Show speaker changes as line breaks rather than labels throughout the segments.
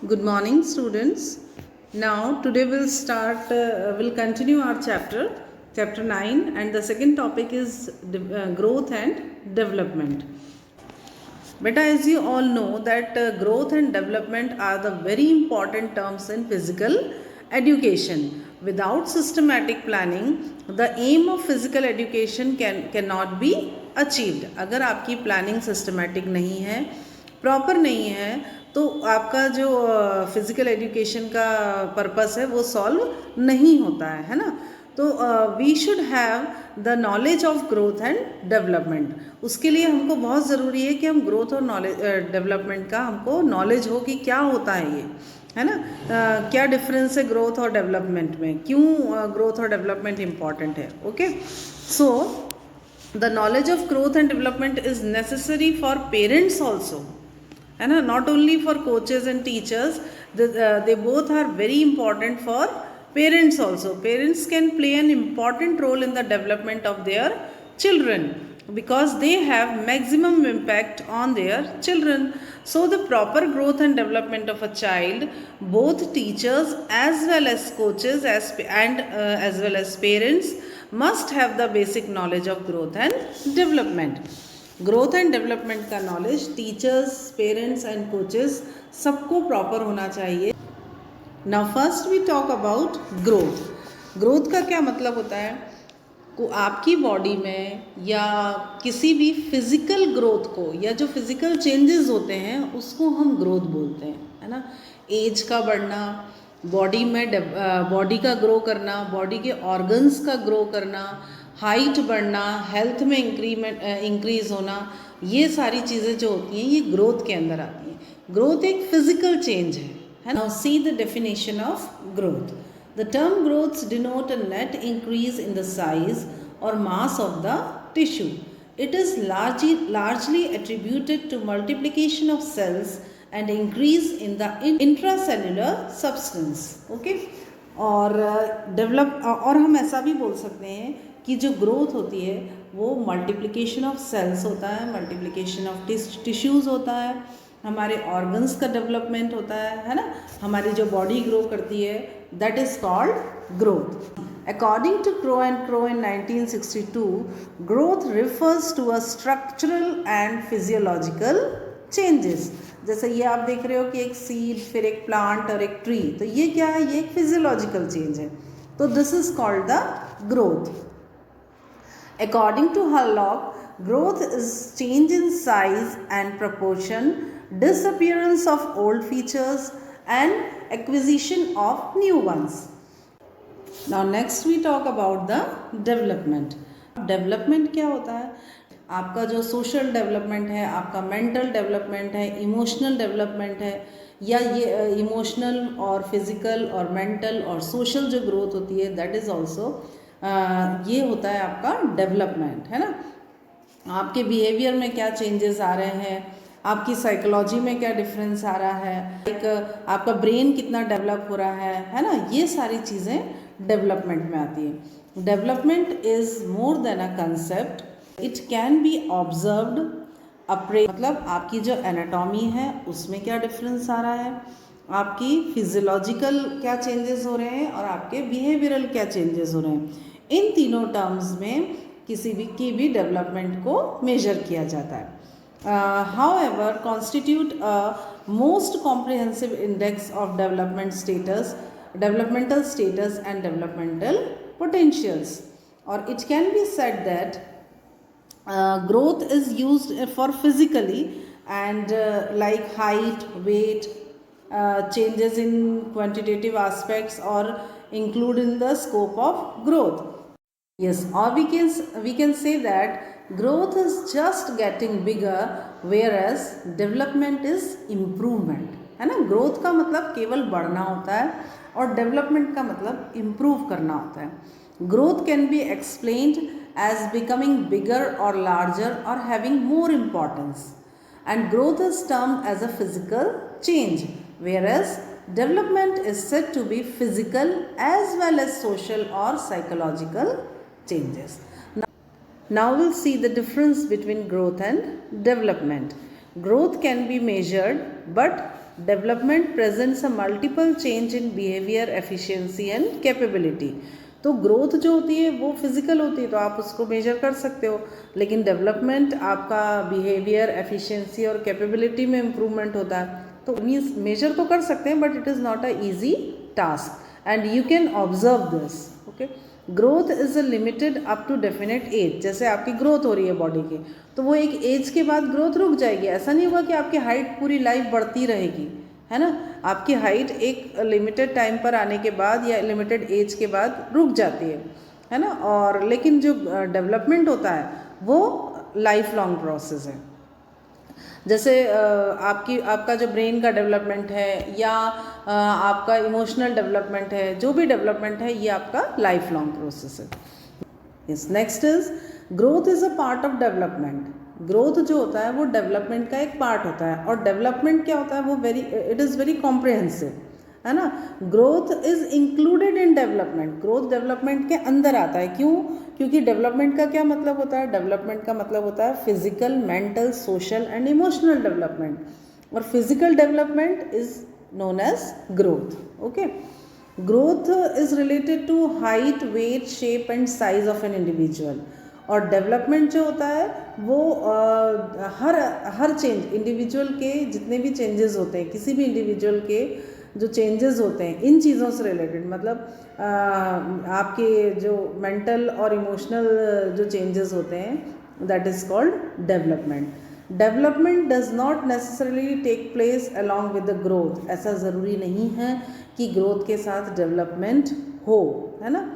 Good morning, students. Now, today we'll continue our chapter 9, and the second topic is growth and development. But as you all know, that growth and development are the very important terms in physical education. Without systematic planning, the aim of physical education cannot be achieved. अगर आपकी planning systematic नहीं है, proper नहीं है, तो आपका जो physical education का पर्पस है वो सॉल्व नहीं होता है ना। तो we should have the knowledge of growth and development. उसके लिए हमको बहुत ज़रूरी है कि हम ग्रोथ और नॉलेज डेवलपमेंट का हमको नॉलेज हो कि क्या होता है ये, है ना। क्या डिफरेंस है ग्रोथ और डेवलपमेंट में, क्यों ग्रोथ और डेवलपमेंट इम्पॉर्टेंट है। Okay, so the knowledge of growth and development is necessary for parents also, है ना, not only for coaches and teachers. They both are very important for parents also. Parents can play an important role in the development of their children because they have maximum impact on their children. So the proper growth and development of a child, both teachers as well as coaches as well as parents must have the basic knowledge of growth and development. Growth and development का knowledge teachers, parents and coaches सबको proper होना चाहिए। Now first we talk about growth. Growth का क्या मतलब होता है, को आपकी बॉडी में या किसी भी फिजिकल ग्रोथ को, या जो फिजिकल चेंजेस होते हैं उसको हम ग्रोथ बोलते हैं, है ना। एज का बढ़ना, बॉडी में बॉडी का ग्रो करना, बॉडी के ऑर्गन्स का ग्रो करना, हाइट बढ़ना, हेल्थ में इंक्रीज होना, ये सारी चीज़ें जो होती हैं ये ग्रोथ के अंदर आती हैं। ग्रोथ एक फिजिकल चेंज है ना। See the definition of growth. The term growths denote a net increase in the size और mass of the tissue. It is largely attributed to multiplication of cells and increase in the intracellular substance. Okay? और develop, और हम ऐसा भी बोल सकते हैं कि जो ग्रोथ होती है वो मल्टीप्लिकेशन ऑफ सेल्स होता है, मल्टीप्लिकेशन ऑफ टिश्यूज़ होता है, हमारे ऑर्गन्स का डेवलपमेंट होता है ना, हमारी जो बॉडी ग्रो करती है, that is called growth. According to Crow and Crow in 1962, growth refers to a structural and physiological changes. जैसे ये आप देख रहे हो कि एक सीड, फिर एक प्लांट और एक ट्री, तो ये क्या है, ये एक फिजियोलॉजिकल चेंज है, तो this is called the growth. According to Hurlock, growth is change in size and proportion, disappearance of old features and acquisition of new ones. Now next we talk about the development. Development क्या होता है, आपका जो social development है, आपका mental development है, emotional development है, या ये इमोशनल और फिजिकल और मेंटल और सोशल जो ग्रोथ होती है, दैट इज़ ऑल्सो ये होता है आपका डेवलपमेंट, है ना। आपके बिहेवियर में क्या चेंजेस आ रहे हैं, आपकी साइकोलॉजी में क्या डिफरेंस आ रहा है, एक आपका ब्रेन कितना डेवलप हो रहा है ना, ये सारी चीज़ें डेवलपमेंट में आती है. Development is more than a concept, it can be observed, मतलब आपकी जो एनाटॉमी है उसमें क्या डिफरेंस आ रहा है, आपकी फिजियोलॉजिकल क्या चेंजेस हो रहे हैं और आपके बिहेवियरल क्या चेंजेस हो रहे हैं. इन तीनों टर्म्स में किसी भी की भी डेवलपमेंट को मेजर किया जाता है. However, constitute a most comprehensive index of developmental status and developmental potentials. Or it can be said that growth is used for physically and like height, weight, changes in quantitative aspects or include in the scope of growth. Yes, or we can say that growth is just getting bigger whereas development is improvement, है ना. Growth का मतलब केवल बढ़ना होता है और development का मतलब इम्प्रूव करना होता है. Growth can be explained as becoming bigger और लार्जर और having more importance, and growth is termed as a physical change, whereas development is said to be physical as well as social or psychological changes. Now we'll see the difference between growth and development. Growth can be measured, but development presents a multiple change in behaviour, efficiency and capability. तो growth जो होती है वो physical होती है, तो आप उसको मेजर कर सकते हो, लेकिन डेवलपमेंट आपका बिहेवियर, एफिशिएंसी और कैपेबिलिटी में इम्प्रूवमेंट होता है। तो मीन्स मेजर तो कर सकते हैं, but it is not a easy task and you can observe this. Okay, growth is a limited up to definite age. जैसे आपकी ग्रोथ हो रही है बॉडी की, तो वो एक एज के बाद ग्रोथ रुक जाएगी। ऐसा नहीं होगा कि आपकी हाइट पूरी लाइफ बढ़ती रहेगी, है ना। आपकी हाइट एक लिमिटेड टाइम पर आने के बाद या लिमिटेड एज के बाद रुक जाती है ना। और लेकिन जो डेवलपमेंट होता है वो लाइफ लॉन्ग प्रोसेस है। जैसे आपका जो ब्रेन का डेवलपमेंट है या आपका इमोशनल डेवलपमेंट है, जो भी डेवलपमेंट है ये आपका लाइफ लॉन्ग प्रोसेस है। Yes, next is growth is a part of development. Growth जो होता है वो डेवलपमेंट का एक पार्ट होता है, और डेवलपमेंट क्या होता है वो इट इज़ वेरी कॉम्प्रिहेंसिव, है ना। Growth is included in development. Growth development के अंदर आता है। क्यों? क्योंकि डेवलपमेंट का क्या मतलब होता है? डेवलपमेंट का मतलब होता है physical, mental, social and emotional development, और physical development is known as growth. Okay, growth is related to height, weight, shape and size of an individual. और डेवलपमेंट जो होता है वो हर चेंज, इंडिविजुअल के जितने भी चेंजेस होते हैं, किसी भी इंडिविजुअल के जो चेंजेस होते हैं इन चीज़ों से रिलेटेड, मतलब आपके जो मेंटल और इमोशनल जो चेंजेस होते हैं, that is called development. Development does not necessarily take place along with the growth. ऐसा ज़रूरी नहीं है कि ग्रोथ के साथ डेवलपमेंट हो, है ना।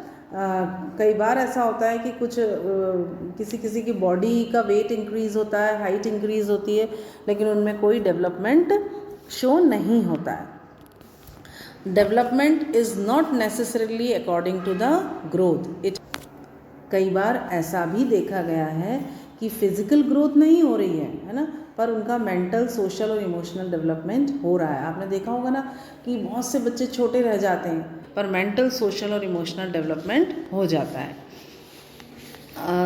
कई बार ऐसा होता है कि कुछ किसी की बॉडी का वेट इंक्रीज़ होता है, हाइट इंक्रीज़ होती है, लेकिन उनमें कोई डेवलपमेंट शो नहीं होता है। Development is not necessarily according to the growth. कई बार ऐसा भी देखा गया है कि फिजिकल ग्रोथ नहीं हो रही है ना, पर उनका मेंटल, सोशल और इमोशनल डेवलपमेंट हो रहा है। आपने देखा होगा ना कि बहुत से बच्चे छोटे रह जाते हैं, पर मेंटल, सोशल और इमोशनल डेवलपमेंट हो जाता है।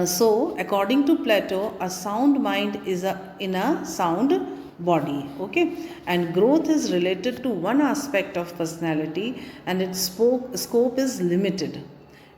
So according to Plato, a sound mind is in a sound body. Okay, and growth is related to one aspect of personality, and its scope is limited,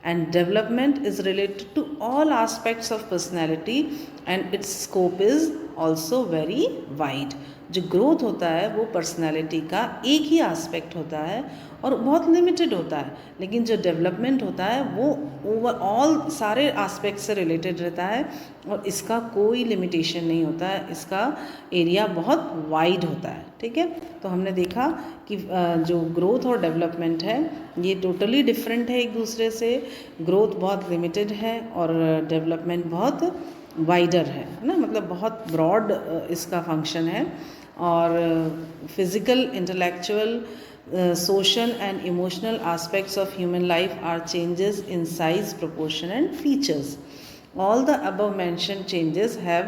and development is related to all aspects of personality, and its scope is also very wide. जो growth होता है वो personality का एक ही aspect होता है और बहुत लिमिटेड होता है, लेकिन जो डेवलपमेंट होता है वो ओवरऑल सारे एस्पेक्ट से रिलेटेड रहता है, और इसका कोई लिमिटेशन नहीं होता है, इसका एरिया बहुत वाइड होता है। ठीक है, तो हमने देखा कि जो ग्रोथ और डेवलपमेंट है ये टोटली डिफरेंट है एक दूसरे से। ग्रोथ बहुत लिमिटेड है और डेवलपमेंट बहुत वाइडर है ना, मतलब बहुत ब्रॉड इसका फंक्शन है। और physical, intellectual, social and emotional aspects of human life are changes in size, proportion and features. All the above mentioned changes have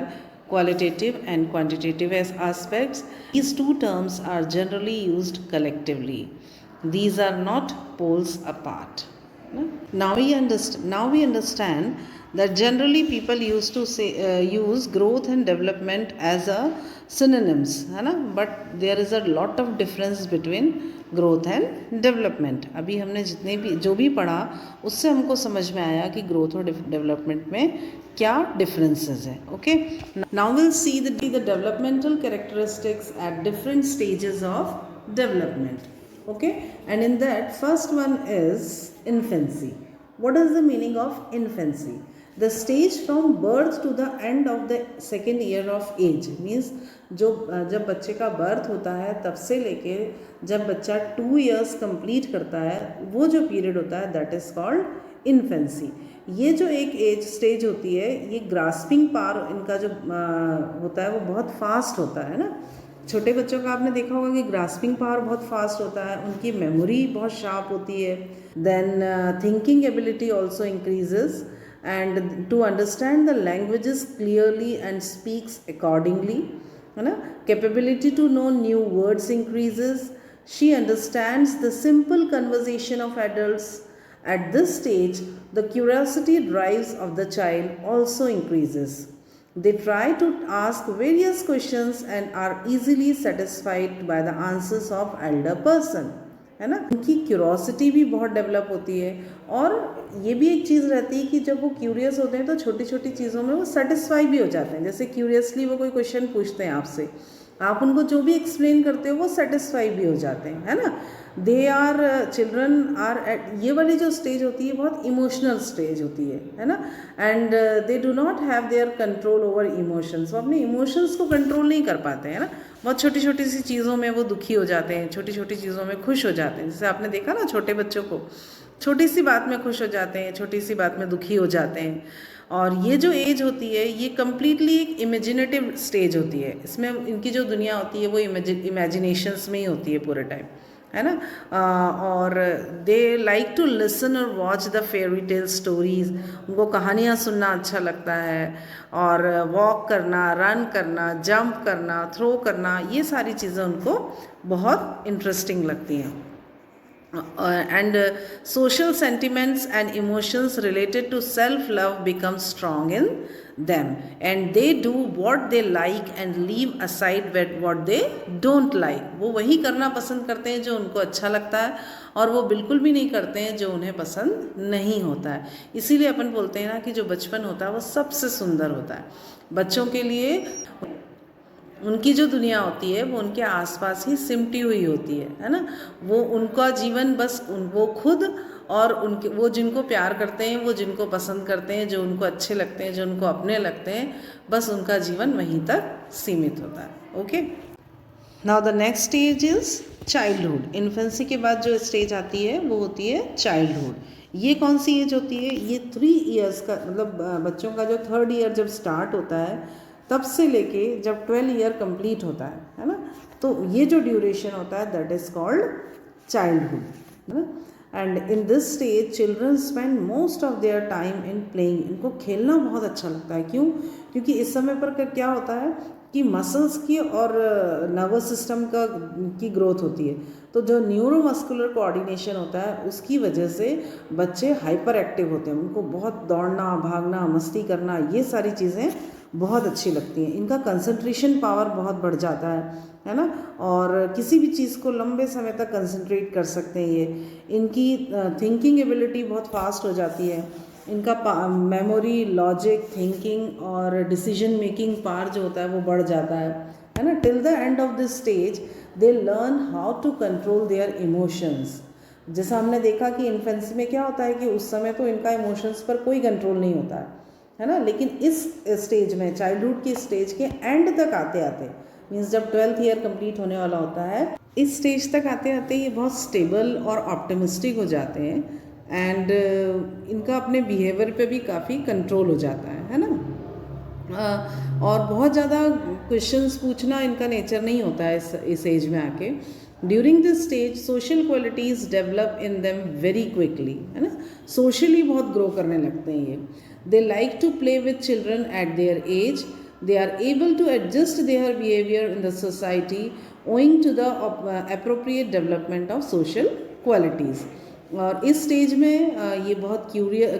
qualitative and quantitative aspects. These two terms are generally used collectively. These are not poles apart. Now we understand that generally people used to say use growth and development as a synonyms, है ना, but there is a lot of difference between growth and development. अभी हमने जो भी पढ़ा उससे हमको समझ में आया कि ग्रोथ और डेवलपमेंट में क्या डिफरेंसेस है। Okay, now will see the developmental characteristics at different stages of development. Okay, and in that first one is infancy. What is the meaning of infancy? The stage from birth to the end of the second year of age. Means जब बच्चे का birth होता है तब से लेके जब बच्चा 2 इयर्स कंप्लीट करता है, वो जो पीरियड होता है दैट इज़ कॉल्ड इन्फेंसी। ये जो एक एज स्टेज होती है, ये ग्रास्पिंग पावर इनका जो होता है वो बहुत फास्ट होता है ना। छोटे बच्चों का आपने देखा होगा कि ग्रास्पिंग पावर बहुत फास्ट होता है, उनकी मेमोरी बहुत शार्प होती है, than thinking ability also increases, and to understand the languages clearly and speaks accordingly, है ना। Capability to know new words increases. She understands the simple conversation of adults. At this stage, the curiosity drives of the child also increases. They try to ask various questions and are easily satisfied by the answers of elder person, है ना. उनकी curiosity भी बहुत develop होती है, और ये भी एक चीज़ रहती है कि जब वो क्यूरियस होते हैं तो छोटी छोटी चीज़ों में वो सेटिस्फाई भी हो जाते हैं. जैसे क्यूरियसली वो कोई क्वेश्चन पूछते हैं आपसे, आप उनको जो भी एक्सप्लेन करते हो वो सेटिस्फाई भी हो जाते हैं, है ना. They are children are at, ये वाली जो स्टेज होती है बहुत इमोशनल स्टेज होती है ना. And they do not have their control over emotions. वो अपने इमोशंस को कंट्रोल नहीं कर पाते हैं ना. बहुत छोटी छोटी सी चीज़ों में वो दुखी हो जाते हैं, छोटी छोटी चीज़ों में खुश हो जाते हैं. जैसे आपने देखा ना, छोटे बच्चों को छोटी सी बात में खुश हो जाते हैं, छोटी सी बात में दुखी हो जाते हैं. और ये जो एज होती है ये कम्प्लीटली एक इमेजिनेटिव स्टेज होती है. इसमें इनकी जो दुनिया होती है वो इमेजिनेशंस में ही होती है पूरे टाइम, है ना. और दे लाइक टू लिसन और watch the fairy tale stories. उनको कहानियाँ सुनना अच्छा लगता है, और वॉक करना, रन करना, जंप करना, थ्रो करना, ये सारी चीज़ें उनको बहुत इंटरेस्टिंग लगती हैं. And social sentiments and emotions related to self-love become strong in them, and they do what they like and leave aside what they don't like. वो वही करना पसंद करते हैं जो उनको अच्छा लगता है, और वो बिल्कुल भी नहीं करते हैं जो उन्हें पसंद नहीं होता है. इसीलिए अपन बोलते हैं ना कि जो बचपन होता है वो सबसे सुंदर होता है. बच्चों के लिए उनकी जो दुनिया होती है वो उनके आसपास ही सिमटी हुई होती है ना. वो उनका जीवन बस वो खुद और उनके, वो जिनको प्यार करते हैं, वो जिनको पसंद करते हैं, जो उनको अच्छे लगते हैं, जो उनको अपने लगते हैं, बस उनका जीवन वहीं तक सीमित होता है. Okay, now the next stage is childhood. Infancy के बाद जो स्टेज आती है वो होती है चाइल्डहुड. ये कौन सी एज होती है? ये 3 ईयर्स का, मतलब बच्चों का जो 3rd ईयर जब स्टार्ट होता है तब से लेके जब 12 ईयर कंप्लीट होता है ना. तो ये जो ड्यूरेशन होता है दैट इज़ कॉल्ड चाइल्डहुड, है ना. And in this stage children spend most of their time in playing. इनको खेलना बहुत अच्छा लगता है. क्यों? क्योंकि इस समय पर क्या होता है कि मसल्स की और नर्वस सिस्टम की ग्रोथ होती है. तो जो न्यूरोमस्कुलर कोऑर्डिनेशन होता है उसकी वजह से बच्चे हाइपर एक्टिव होते हैं. उनको बहुत दौड़ना, भागना, मस्ती करना, ये सारी चीज़ें बहुत अच्छी लगती हैं. इनका कंसंट्रेशन पावर बहुत बढ़ जाता है ना. और किसी भी चीज़ को लंबे समय तक कंसंट्रेट कर सकते हैं ये. इनकी थिंकिंग एबिलिटी बहुत फास्ट हो जाती है. इनका मेमोरी, लॉजिक, थिंकिंग और डिसीजन मेकिंग पावर जो होता है वो बढ़ जाता है ना. Till the end of this stage they learn how to control their emotions. जैसा हमने देखा कि इन्फेंसी में क्या होता है कि उस समय तो इनका इमोशंस पर कोई कंट्रोल नहीं होता है ना. लेकिन इस स्टेज में, चाइल्डहुड की स्टेज के एंड तक आते आते, मीन्स जब 12th ईयर कंप्लीट होने वाला होता है, इस स्टेज तक आते आते ये बहुत स्टेबल और ऑप्टिमिस्टिक हो जाते हैं. एंड इनका अपने बिहेवियर पे भी काफ़ी कंट्रोल हो जाता है ना. और बहुत ज़्यादा क्वेश्चंस पूछना इनका नेचर नहीं होता है इस एज में आके. During this stage social qualities develop in them very quickly, है ना. सोशली बहुत ग्रो करने लगते हैं ये. They like to play with children at their age. They are able to adjust their behavior in the society owing to the appropriate development of social qualities. और इस stage में ये बहुत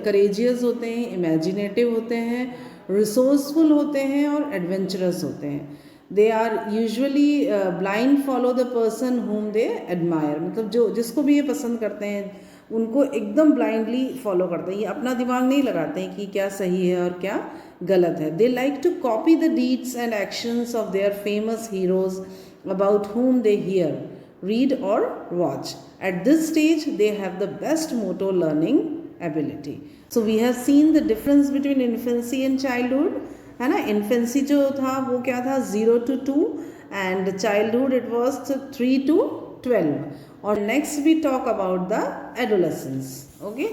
करेजियस होते हैं, इमेजिनेटिव होते हैं, रिसोर्सफुल होते हैं और एडवेंचरस होते हैं. They are usually blind follow the person whom they admire. मतलब जो जिसको भी ये पसंद करते हैं उनको एकदम ब्लाइंडली फॉलो करते हैं. ये अपना दिमाग नहीं लगाते हैं कि क्या सही है और क्या गलत है. They like to copy the deeds and actions of their famous heroes about whom they hear, read or watch. At this stage they have the best motor learning ability. So we have seen the difference between infancy and childhood, है ना. Infancy जो था वो क्या था, 0 to 2, and childhood it was 3 to 12. और next we talk about the adolescence. Okay.